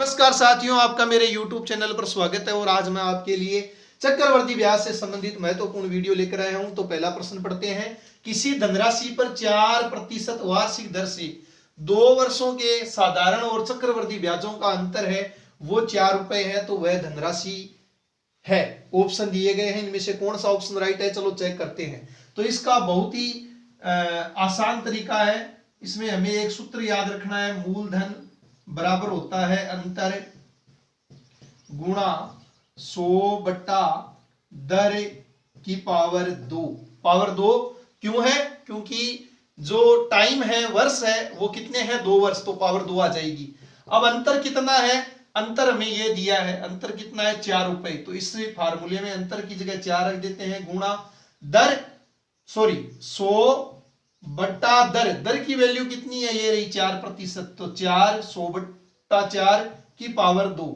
नमस्कार साथियों, आपका मेरे YouTube चैनल पर स्वागत है। और आज मैं आपके लिए चक्रवर्ती ब्याज से संबंधित महत्वपूर्ण वीडियो लेकर आया हूं। तो पहला प्रश्न पढ़ते हैं। किसी धनराशि पर 4% वार्षिक दर से 2 वर्षों के साधारण और चक्रवर्ती ब्याजों का अंतर है, वो 4 रुपए है, तो वह धनराशि है। ऑप्शन दिए गए हैं, इनमें से कौन सा ऑप्शन राइट है, चलो चेक करते हैं। तो इसका बहुत ही आसान तरीका है। इसमें हमें एक सूत्र याद रखना है, मूलधन बराबर होता है अंतर गुणा 100 बट्टा दर की पावर 2। पावर 2 क्यों है? क्योंकि जो टाइम है, वर्ष है, वो कितने हैं? 2 वर्ष, तो पावर 2 आ जाएगी। अब अंतर कितना है? अंतर हमें ये दिया है, अंतर कितना है? 4 रुपए। तो इस फार्मूले में अंतर की जगह 4 रख देते हैं, गुणा 100 बट्टा दर। दर की वैल्यू कितनी है? ये रही 4%। तो 4 100 बट्टा 4 की पावर 2।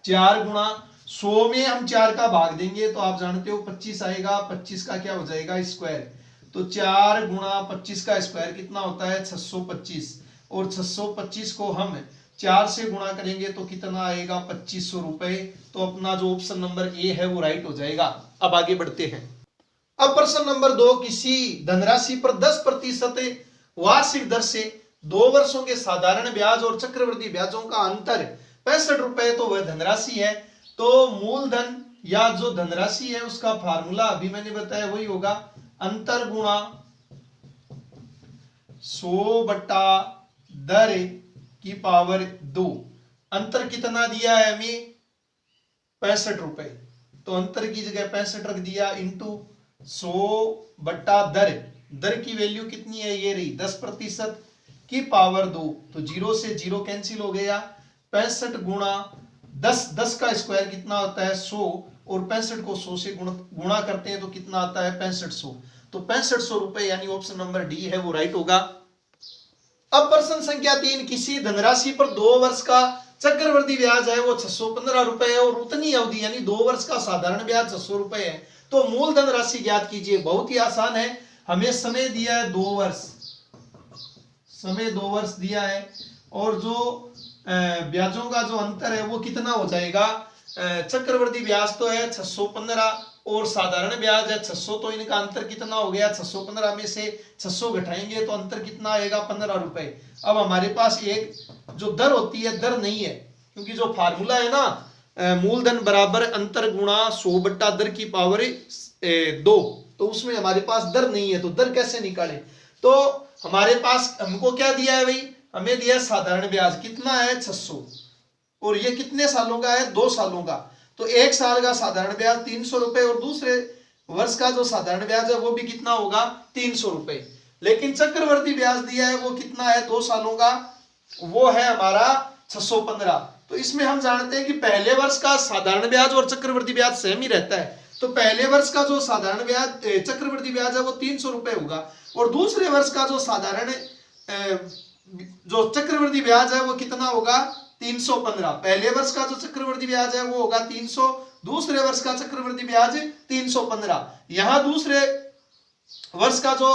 4 गुणा 100 में हम 4 का भाग देंगे तो आप जानते हो 25 आएगा। 25 का क्या हो जाएगा? स्क्वायर। तो 4 गुणा 25 का स्क्वायर कितना होता है? 625। और 625 को हम 4 से गुणा करेंगे तो कितना आएगा? 2500 रुपए। तो अपना जो ऑप्शन नंबर ए है वो राइट हो जाएगा। अब आगे बढ़ते हैं। अब प्रश्न नंबर 2। किसी धनराशि पर 10% वार्षिक दर से 2 वर्षों के साधारण ब्याज और चक्रवृद्धि ब्याजों का अंतर 65 रुपए, तो वह धनराशि है। तो मूलधन या जो धनराशि है उसका फार्मूला अभी मैंने बताया वही होगा, अंतर गुणा 100 बट्टा दर की पावर 2। अंतर कितना दिया है हमें? 65 रुपए। तो अंतर की जगह 65 रख दिया, इंटू 100 बट्टा दर। दर की वैल्यू कितनी है? ये रही 10% की पावर 2। तो 0 से 0 कैंसिल हो गया। 65 गुणा 10, 10 का स्क्वायर कितना होता है? 100। और 65 को 100 से गुणा करते हैं तो कितना आता है? 6500। तो 6500 रुपए, यानी ऑप्शन नंबर डी है वो राइट होगा। अब प्रश्न संख्या 3। किसी धनराशि पर 2 वर्ष का चक्रवृद्धि ब्याज है वो 615 रुपए है, और उतनी अवधि यानी 2 वर्ष का साधारण ब्याज 600 रुपए है। तो मूलधन राशि ज्ञात कीजिए। बहुत ही आसान है। हमें समय दिया है 2 वर्ष, समय 2 वर्ष दिया है, और जो ब्याजों का जो अंतर है वो कितना हो जाएगा? चक्रवृद्धि ब्याज तो है 615 और साधारण ब्याज है 600, तो इनका अंतर कितना हो गया? 615 में से 600 घटाएंगे तो अंतर कितना आएगा? 15 रुपए। अब हमारे पास एक जो दर होती है, दर नहीं है, क्योंकि जो फार्मूला है ना, मूलधन बराबर अंतर गुणा 100 बट्टा दर की पावर 2, तो उसमें हमारे पास दर नहीं है। तो दर कैसे निकाले? तो हमारे पास हमको क्या दिया है भाई? हमें दिया साधारण ब्याज, कितना है? 600, और ये कितने सालों का है? 2 सालों का। तो 1 साल का साधारण ब्याज 300 रुपए, और दूसरे वर्ष का जो साधारण ब्याज है वो भी कितना होगा? 300 रुपए। लेकिन चक्रवर्ती ब्याज दिया है वो कितना है? 2 सालों का, वो है हमारा 615। तो इसमें हम जानते हैं कि पहले वर्ष का साधारण ब्याज और चक्रवृद्धि ब्याज सेम ही रहता है। तो पहले वर्ष का जो साधारण ब्याज चक्रवृद्धि ब्याज है वो 300 रुपए होगा, और दूसरे वर्ष का जो साधारण जो चक्रवृद्धि ब्याज है वो कितना होगा? 315। पहले वर्ष का जो चक्रवृद्धि ब्याज है वो होगा 300, दूसरे वर्ष का चक्रवृद्धि ब्याज 315। यहां दूसरे वर्ष का जो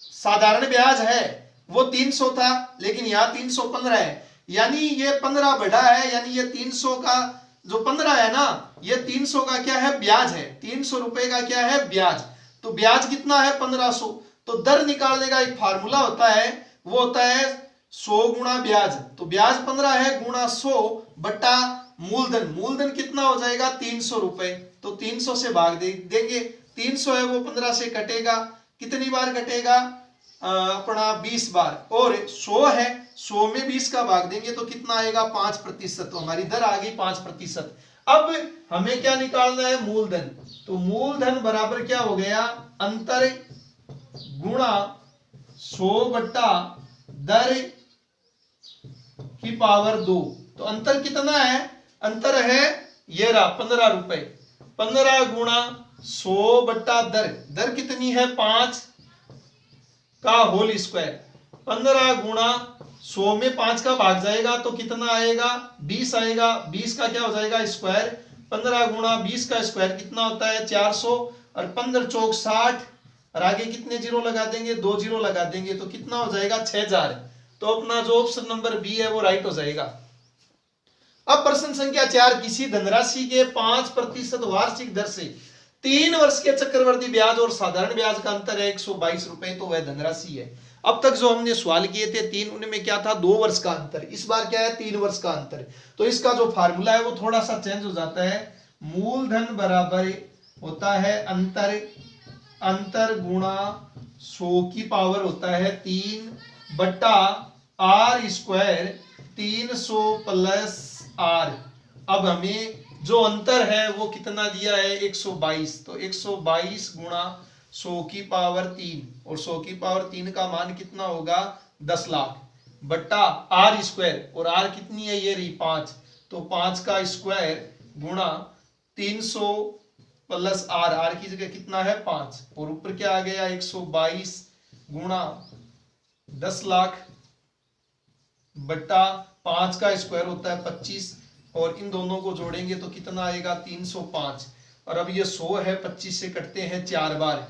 साधारण ब्याज है वो 300 था, लेकिन यहाँ 315 है, यानी ये 15 बढ़ा है, यानी ये 300 का जो 15 है ना, ये 300 का क्या है? ब्याज है। 300 रुपए का क्या है? ब्याज। तो ब्याज कितना है? 1500। तो दर निकालने का एक फार्मूला होता है, वो होता है 100 गुणा ब्याज। तो ब्याज 15 है, गुणा 100 बट्टा मूलधन। मूलधन कितना हो जाएगा? 300 रुपए। तो 300 से भाग देंगे, 300 है वो 15 से कटेगा। कितनी बार कटेगा? अपना 20 बार। और 100 है, 100 में 20 का भाग देंगे तो कितना आएगा? 5%। तो हमारी दर आ गई 5%। अब हमें क्या निकालना है? मूलधन। तो मूलधन बराबर क्या हो गया? अंतर गुणा 100 बट्टा दर की पावर 2। तो अंतर कितना है? अंतर है ये रहा 15 रुपए। 15 गुणा 100 बट्टा दर। दर कितनी है? 5 का होल स्क्वायर। 15 गुणा 100 में 5 का भाग जाएगा तो कितना आएगा? 20 आएगा। 20 का क्या हो जाएगा? स्क्वायर। 15 गुणा 20 का स्क्वायर कितना होता है? 400, और 15 चौक 60, और आगे कितने जीरो लगा देंगे? 2 जीरो लगा देंगे तो कितना हो जाएगा? 6000। तो अपना जो ऑप्शन नंबर बी है वो राइट हो जाएगा। अब प्रश्न संख्या 4, किसी धनराशि के 5% वार्षिक दर से 3 वर्ष के चक्रवृद्धि ब्याज और साधारण ब्याज का अंतर है 122 रुपए, तो वह धनराशि है। अब तक जो हमने सवाल किए थे 3, उनमें क्या था 2 वर्ष का अंतर, इस बार क्या है 3 वर्ष का अंतर। तो इसका जो फार्मूला है वो थोड़ा सा चेंज हो जाता है। मूलधन बराबर होता है अंतर गुणा 100 की पावर होता है 3 बटा आर स्क्वायर 300 प्लस आर। अब हमें जो अंतर है वो कितना दिया है 122, तो 122 गुणा 100 की पावर 3, और 100 की पावर 3 का मान कितना होगा 10 लाख बट्टा आर स्क्वायर, और आर कितनी है ये रही 5, तो 5 का स्क्वायर गुणा 300 प्लस आर, आर की जगह कितना है 5, और ऊपर क्या आ गया 122 गुणा 10 लाख बट्टा 5 का स्क्वायर होता है 25, और इन दोनों को जोड़ेंगे तो कितना आएगा 305, और अब ये 100 है 25 से कटते हैं 4 बार,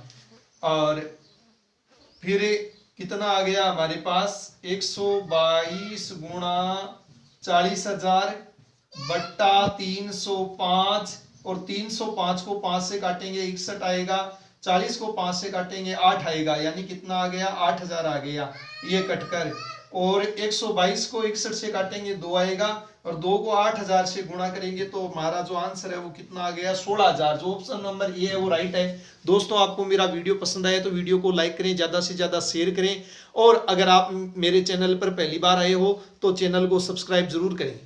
और फिर कितना आ गया हमारे पास 122 गुणा 40,000 बट्टा 305, और 305 को 5 से काटेंगे 61 आएगा, 40 को 5 से काटेंगे 8 आएगा, यानी कितना आ गया 8,000 आ गया ये कटकर, और 122 को 61 से काटेंगे 2 आएगा, और 2 को 8,000 से गुणा करेंगे तो हमारा जो आंसर है वो कितना आ गया 16,000। जो ऑप्शन नंबर ए है वो राइट है। दोस्तों आपको मेरा वीडियो पसंद आया तो वीडियो को लाइक करें, ज्यादा से ज्यादा शेयर करें, और अगर आप मेरे चैनल पर पहली बार आए हो तो चैनल को सब्सक्राइब जरूर करें।